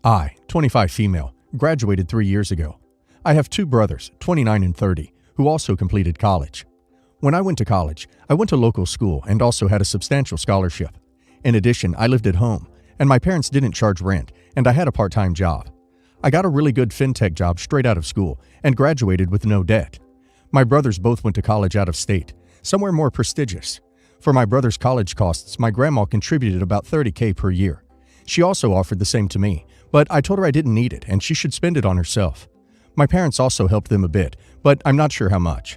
I, 25 female, graduated 3 years ago. I have two brothers, 29 and 30, who also completed college. When I went to college, I went to local school and also had a substantial scholarship. In addition, I lived at home, and my parents didn't charge rent, and I had a part-time job. I got a really good fintech job straight out of school and graduated with no debt. My brothers both went to college out of state, somewhere more prestigious. For my brother's college costs, my grandma contributed about $30,000 per year. She also offered the same to me, but I told her I didn't need it and she should spend it on herself. My parents also helped them a bit, but I'm not sure how much.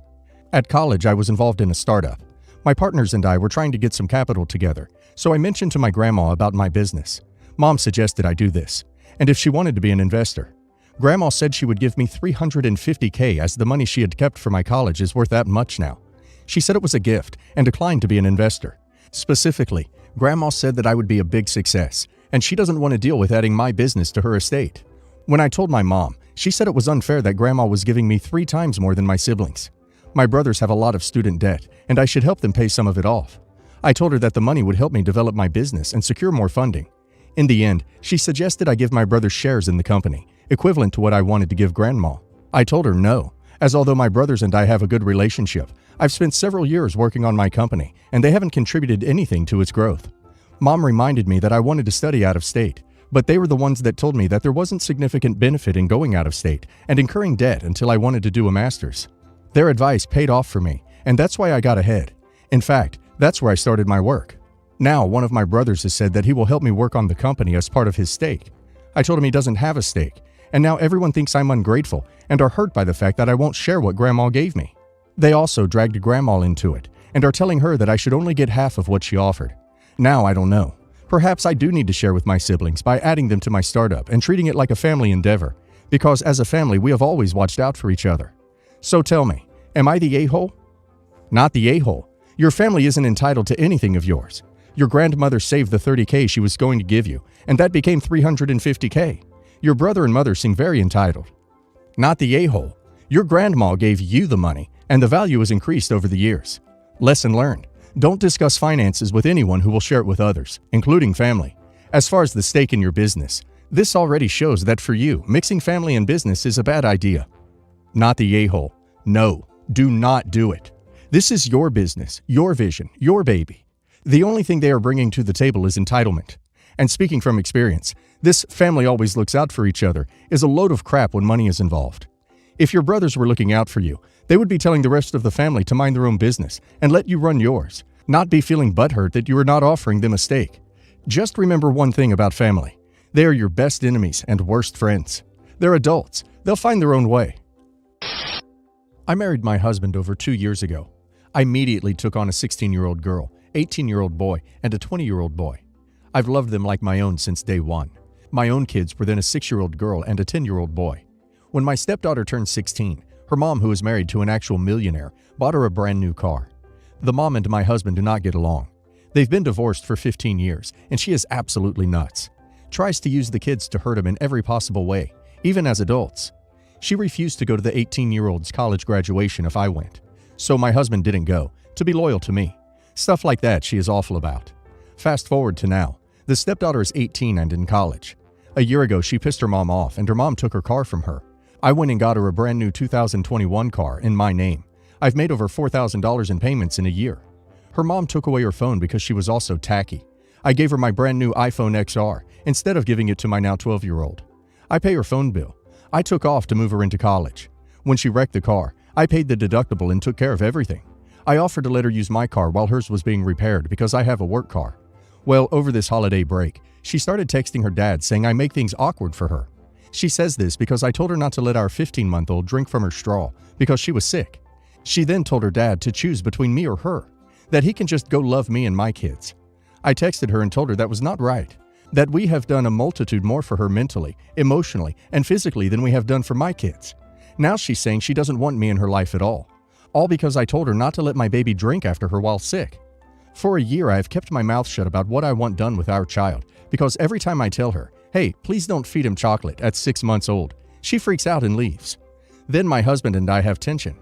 At college, I was involved in a startup. My partners and I were trying to get some capital together, so I mentioned to my grandma about my business. Mom suggested I do this, and if she wanted to be an investor. Grandma said she would give me $350,000 as the money she had kept for my college is worth that much now. She said it was a gift and declined to be an investor. Specifically, Grandma said that I would be a big success, and she doesn't want to deal with adding my business to her estate. When I told my mom, she said it was unfair that Grandma was giving me 3 times more than my siblings. My brothers have a lot of student debt, and I should help them pay some of it off. I told her that the money would help me develop my business and secure more funding. In the end, she suggested I give my brothers shares in the company, equivalent to what I wanted to give Grandma. I told her no, as although my brothers and I have a good relationship, I've spent several years working on my company, and they haven't contributed anything to its growth. Mom reminded me that I wanted to study out of state, but they were the ones that told me that there wasn't significant benefit in going out of state and incurring debt until I wanted to do a master's. Their advice paid off for me, and that's why I got ahead. In fact, that's where I started my work. Now, one of my brothers has said that he will help me work on the company as part of his stake. I told him he doesn't have a stake, and now everyone thinks I'm ungrateful and are hurt by the fact that I won't share what Grandma gave me. They also dragged Grandma into it and are telling her that I should only get half of what she offered. Now I don't know. Perhaps I do need to share with my siblings by adding them to my startup and treating it like a family endeavor, because as a family we have always watched out for each other. So tell me, am I the a-hole? Not the a-hole. Your family isn't entitled to anything of yours. Your grandmother saved the $30,000 she was going to give you, and that became $350,000. Your brother and mother seem very entitled. Not the a-hole. Your grandma gave you the money, and the value has increased over the years. Lesson learned. Don't discuss finances with anyone who will share it with others, including family. As far as the stake in your business, this already shows that for you, mixing family and business is a bad idea. Not the a-hole. No, do not do it. This is your business, your vision, your baby. The only thing they are bringing to the table is entitlement. And speaking from experience, this family always looks out for each other is a load of crap when money is involved. If your brothers were looking out for you, they would be telling the rest of the family to mind their own business and let you run yours, not be feeling butthurt that you are not offering them a stake. Just remember one thing about family. They are your best enemies and worst friends. They're adults. They'll find their own way. I married my husband over 2 years ago. I immediately took on a 16-year-old girl, 18-year-old boy, and a 20-year-old boy. I've loved them like my own since day one. My own kids were then a 6-year-old girl and a 10-year-old boy. When my stepdaughter turned 16, her mom, who is married to an actual millionaire, bought her a brand new car. The mom and my husband do not get along. They've been divorced for 15 years, and she is absolutely nuts. Tries to use the kids to hurt them in every possible way, even as adults. She refused to go to the 18-year-old's college graduation if I went. So my husband didn't go, to be loyal to me. Stuff like that she is awful about. Fast forward to now. The stepdaughter is 18 and in college. A year ago, she pissed her mom off, and her mom took her car from her. I went and got her a brand new 2021 car in my name. I've made over $4,000 in payments in a year. Her mom took away her phone because she was also tacky. I gave her my brand new iPhone XR instead of giving it to my now 12-year-old. I pay her phone bill. I took off to move her into college. When she wrecked the car, I paid the deductible and took care of everything. I offered to let her use my car while hers was being repaired because I have a work car. Well, over this holiday break, she started texting her dad saying I make things awkward for her. She says this because I told her not to let our 15-month-old drink from her straw because she was sick. She then told her dad to choose between me or her, that he can just go love me and my kids. I texted her and told her that was not right, that we have done a multitude more for her mentally, emotionally, and physically than we have done for my kids. Now she's saying she doesn't want me in her life at all because I told her not to let my baby drink after her while sick. For a year, I have kept my mouth shut about what I want done with our child, because every time I tell her, hey, please don't feed him chocolate at 6 months old, she freaks out and leaves. Then my husband and I have tension.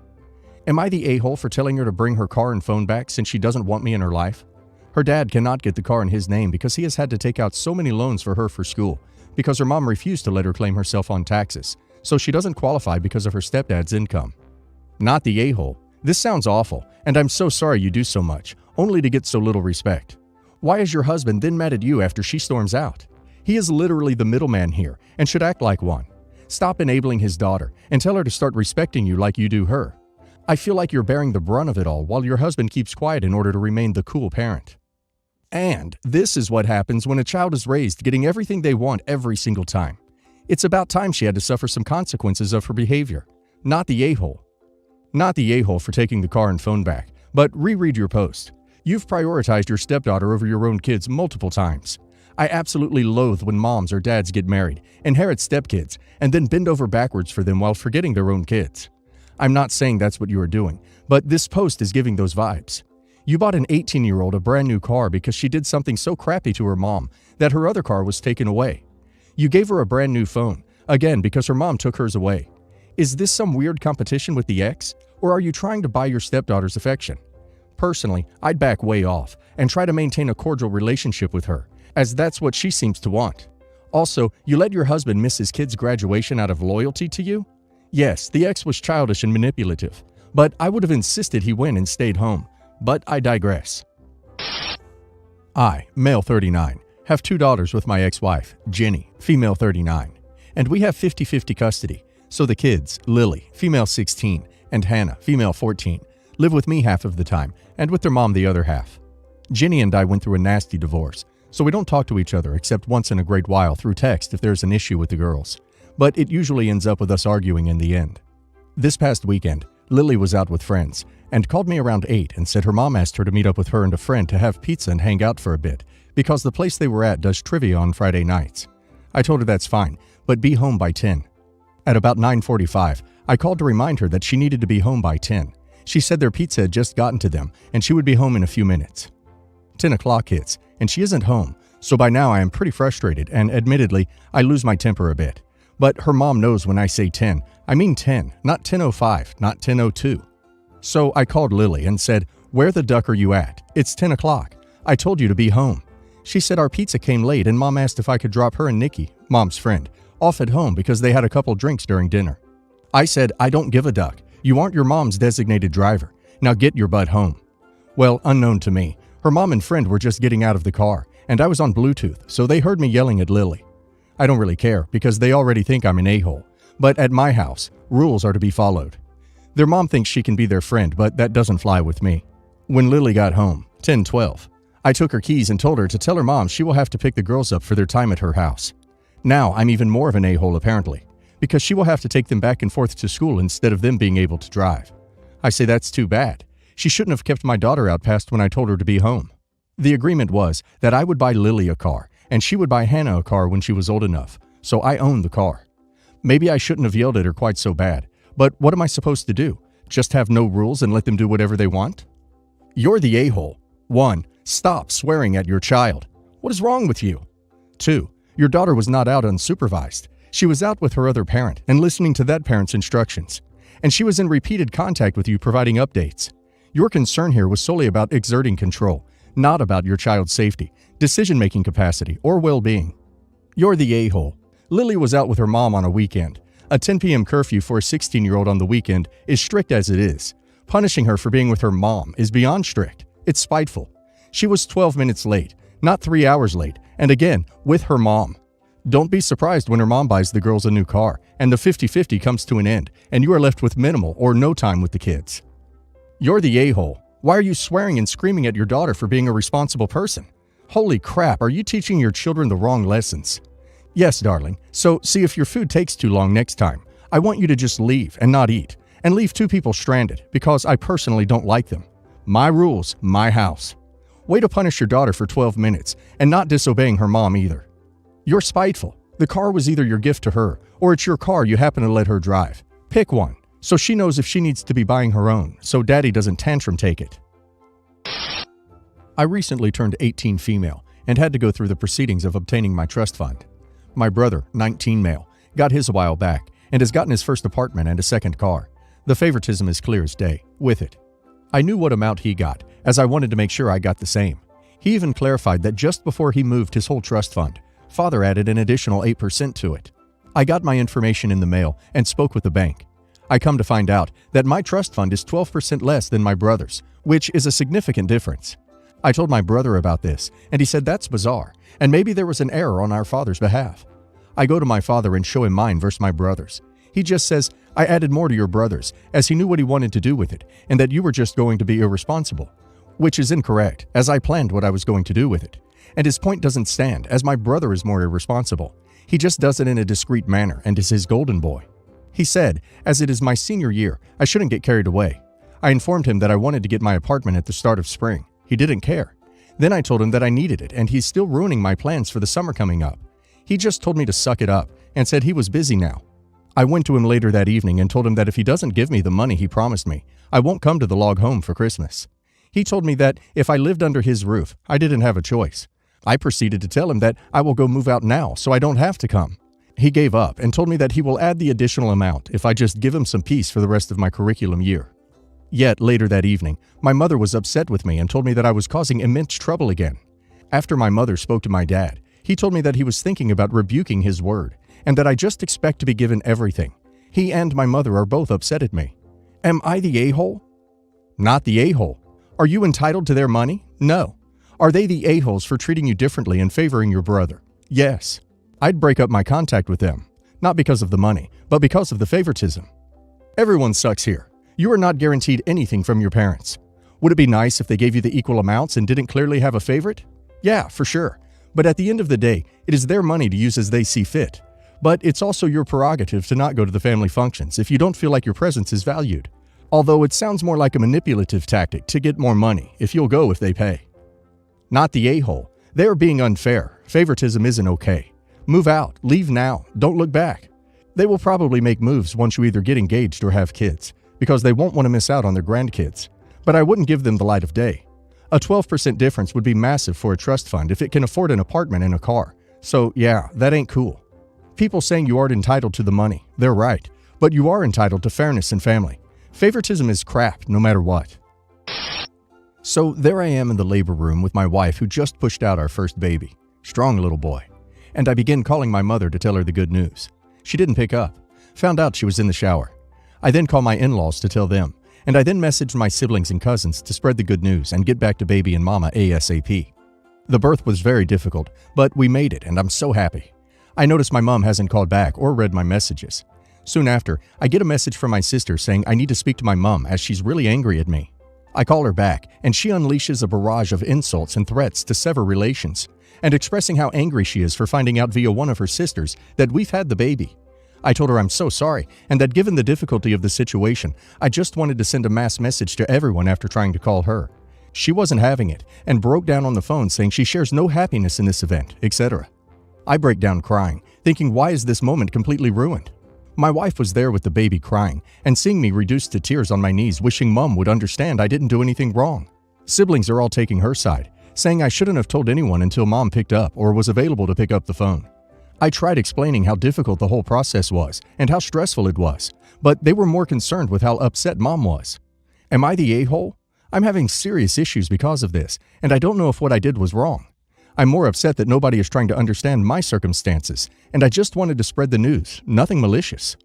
Am I the a-hole for telling her to bring her car and phone back since she doesn't want me in her life? Her dad cannot get the car in his name because he has had to take out so many loans for her for school, because her mom refused to let her claim herself on taxes, so she doesn't qualify because of her stepdad's income. Not the a-hole. This sounds awful, and I'm so sorry you do so much, only to get so little respect. Why is your husband then mad at you after she storms out? He is literally the middleman here and should act like one. Stop enabling his daughter and tell her to start respecting you like you do her. I feel like you're bearing the brunt of it all while your husband keeps quiet in order to remain the cool parent. And this is what happens when a child is raised getting everything they want every single time. It's about time she had to suffer some consequences of her behavior. Not the a-hole. Not the a-hole for taking the car and phone back, but reread your post. You've prioritized your stepdaughter over your own kids multiple times. I absolutely loathe when moms or dads get married, inherit stepkids, and then bend over backwards for them while forgetting their own kids. I'm not saying that's what you are doing, but this post is giving those vibes. You bought an 18-year-old a brand new car because she did something so crappy to her mom that her other car was taken away. You gave her a brand new phone, again because her mom took hers away. Is this some weird competition with the ex, or are you trying to buy your stepdaughter's affection? Personally, I'd back way off and try to maintain a cordial relationship with her, as that's what she seems to want. Also, you let your husband miss his kid's graduation out of loyalty to you? Yes, the ex was childish and manipulative, but I would have insisted he went and stayed home. But I digress. I, male 39, have 2 daughters with my ex-wife, Jenny, female 39, and we have 50-50 custody, so the kids, Lily, female 16, and Hannah, female 14, live with me half of the time, and with their mom the other half. Jenny and I went through a nasty divorce, so we don't talk to each other except once in a great while through text if there's an issue with the girls, but it usually ends up with us arguing in the end. This past weekend, Lily was out with friends, and called me around 8 and said her mom asked her to meet up with her and a friend to have pizza and hang out for a bit, because the place they were at does trivia on Friday nights. I told her that's fine, but be home by 10. At about 9:45, I called to remind her that she needed to be home by 10. She said their pizza had just gotten to them, and she would be home in a few minutes. 10 o'clock hits, and she isn't home, so by now I am pretty frustrated, and admittedly, I lose my temper a bit. But her mom knows when I say 10, I mean 10, not 10:05, not 10:02. So I called Lily and said, "Where the duck are you at? It's 10 o'clock. I told you to be home." She said our pizza came late and Mom asked if I could drop her and Nikki, Mom's friend, off at home because they had a couple drinks during dinner. I said, "I don't give a duck. You aren't your mom's designated driver. Now get your butt home." Well, unknown to me, her mom and friend were just getting out of the car, and I was on Bluetooth, so they heard me yelling at Lily. I don't really care because they already think I'm an a-hole, but at my house, rules are to be followed. Their mom thinks she can be their friend, but that doesn't fly with me. When Lily got home, 10:12, I took her keys and told her to tell her mom she will have to pick the girls up for their time at her house. Now I'm even more of an a-hole apparently, because she will have to take them back and forth to school instead of them being able to drive. I say that's too bad. She shouldn't have kept my daughter out past when I told her to be home. The agreement was that I would buy Lily a car, and she would buy Hannah a car when she was old enough, so I owned the car. Maybe I shouldn't have yelled at her quite so bad, but what am I supposed to do? Just have no rules and let them do whatever they want? You're the a-hole. 1. Stop swearing at your child. What is wrong with you? 2. Your daughter was not out unsupervised. She was out with her other parent and listening to that parent's instructions. And she was in repeated contact with you providing updates. Your concern here was solely about exerting control, not about your child's safety, decision-making capacity, or well-being. You're the a-hole. Lily was out with her mom on a weekend. A 10 p.m. curfew for a 16-year-old on the weekend is strict as it is. Punishing her for being with her mom is beyond strict. It's spiteful. She was 12 minutes late, not 3 hours late, and again, with her mom. Don't be surprised when her mom buys the girls a new car, and the 50-50 comes to an end, and you are left with minimal or no time with the kids. You're the a-hole. Why are you swearing and screaming at your daughter for being a responsible person? Holy crap, are you teaching your children the wrong lessons? Yes, darling, so see if your food takes too long next time. I want you to just leave and not eat, and leave 2 people stranded, because I personally don't like them. My rules, my house. Way to punish your daughter for 12 minutes, and not disobeying her mom either. You're spiteful. The car was either your gift to her, or it's your car you happen to let her drive. Pick one, so she knows if she needs to be buying her own, so daddy doesn't tantrum take it. I recently turned 18 female, and had to go through the proceedings of obtaining my trust fund. My brother, 19 male, got his a while back, and has gotten his first apartment and a second car. The favoritism is clear as day, with it. I knew what amount he got, as I wanted to make sure I got the same. He even clarified that just before he moved his whole trust fund, Father added an additional 8% to it. I got my information in the mail and spoke with the bank. I come to find out that my trust fund is 12% less than my brother's, which is a significant difference. I told my brother about this, and he said that's bizarre, and maybe there was an error on our father's behalf. I go to my father and show him mine versus my brother's. He just says, I added more to your brother's, as he knew what he wanted to do with it, and that you were just going to be irresponsible. Which is incorrect, as I planned what I was going to do with it. And his point doesn't stand, as my brother is more irresponsible. He just does it in a discreet manner and is his golden boy. He said, as it is my senior year, I shouldn't get carried away. I informed him that I wanted to get my apartment at the start of spring. He didn't care. Then I told him that I needed it, and he's still ruining my plans for the summer coming up. He just told me to suck it up and said he was busy now. I went to him later that evening and told him that if he doesn't give me the money he promised me, I won't come to the log home for Christmas. He told me that if I lived under his roof, I didn't have a choice. I proceeded to tell him that I will go move out now so I don't have to come. He gave up and told me that he will add the additional amount if I just give him some peace for the rest of my curriculum year. Yet later that evening, my mother was upset with me and told me that I was causing immense trouble again. After my mother spoke to my dad, he told me that he was thinking about rebuking his word and that I just expect to be given everything. He and my mother are both upset at me. Am I the a-hole? Not the a-hole. Are you entitled to their money? No. Are they the a-holes for treating you differently and favoring your brother? Yes. I'd break up my contact with them, not because of the money, but because of the favoritism. Everyone sucks here. You are not guaranteed anything from your parents. Would it be nice if they gave you the equal amounts and didn't clearly have a favorite? Yeah, for sure. But at the end of the day, it is their money to use as they see fit. But it's also your prerogative to not go to the family functions if you don't feel like your presence is valued. Although it sounds more like a manipulative tactic to get more money if you'll go if they pay. Not the a-hole. They are being unfair. Favoritism isn't okay. Move out. Leave now. Don't look back. They will probably make moves once you either get engaged or have kids, because they won't want to miss out on their grandkids. But I wouldn't give them the light of day. A 12% difference would be massive for a trust fund if it can afford an apartment and a car. So yeah, that ain't cool. People saying you aren't entitled to the money, they're right. But you are entitled to fairness and family. Favoritism is crap no matter what. So there I am in the labor room with my wife who just pushed out our first baby. Strong little boy. And I begin calling my mother to tell her the good news. She didn't pick up. Found out she was in the shower. I then call my in-laws to tell them. And I then messaged my siblings and cousins to spread the good news and get back to baby and mama ASAP. The birth was very difficult, but we made it and I'm so happy. I notice my mom hasn't called back or read my messages. Soon after, I get a message from my sister saying I need to speak to my mom as she's really angry at me. I call her back and she unleashes a barrage of insults and threats to sever relations, and expressing how angry she is for finding out via one of her sisters that we've had the baby. I told her I'm so sorry and that given the difficulty of the situation, I just wanted to send a mass message to everyone after trying to call her. She wasn't having it and broke down on the phone saying she shares no happiness in this event, etc. I break down crying, thinking why is this moment completely ruined? My wife was there with the baby crying and seeing me reduced to tears on my knees wishing mom would understand I didn't do anything wrong. Siblings are all taking her side, saying I shouldn't have told anyone until mom picked up or was available to pick up the phone. I tried explaining how difficult the whole process was and how stressful it was, but they were more concerned with how upset mom was. Am I the a-hole? I'm having serious issues because of this, and I don't know if what I did was wrong. I'm more upset that nobody is trying to understand my circumstances, and I just wanted to spread the news, nothing malicious.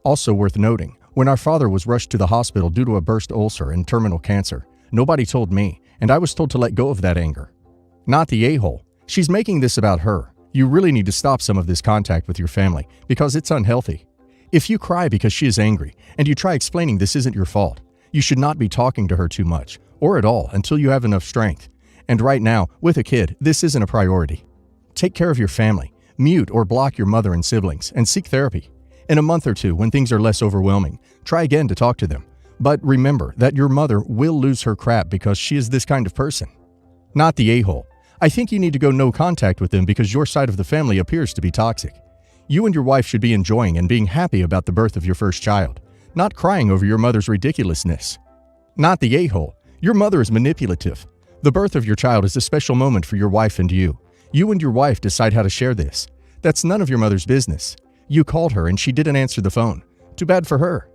Also worth noting, when our father was rushed to the hospital due to a burst ulcer and terminal cancer, nobody told me, and I was told to let go of that anger. Not the a-hole. She's making this about her. You really need to stop some of this contact with your family, because it's unhealthy. If you cry because she is angry, and you try explaining this isn't your fault, you should not be talking to her too much, or at all, until you have enough strength. And right now, with a kid, this isn't a priority. Take care of your family, mute or block your mother and siblings, and seek therapy. In a month or two, when things are less overwhelming, try again to talk to them. But remember that your mother will lose her crap because she is this kind of person. Not the a-hole. I think you need to go no contact with them because your side of the family appears to be toxic. You and your wife should be enjoying and being happy about the birth of your first child, not crying over your mother's ridiculousness. Not the a-hole. Your mother is manipulative. The birth of your child is a special moment for your wife and you. You and your wife decide how to share this. That's none of your mother's business. You called her and she didn't answer the phone. Too bad for her.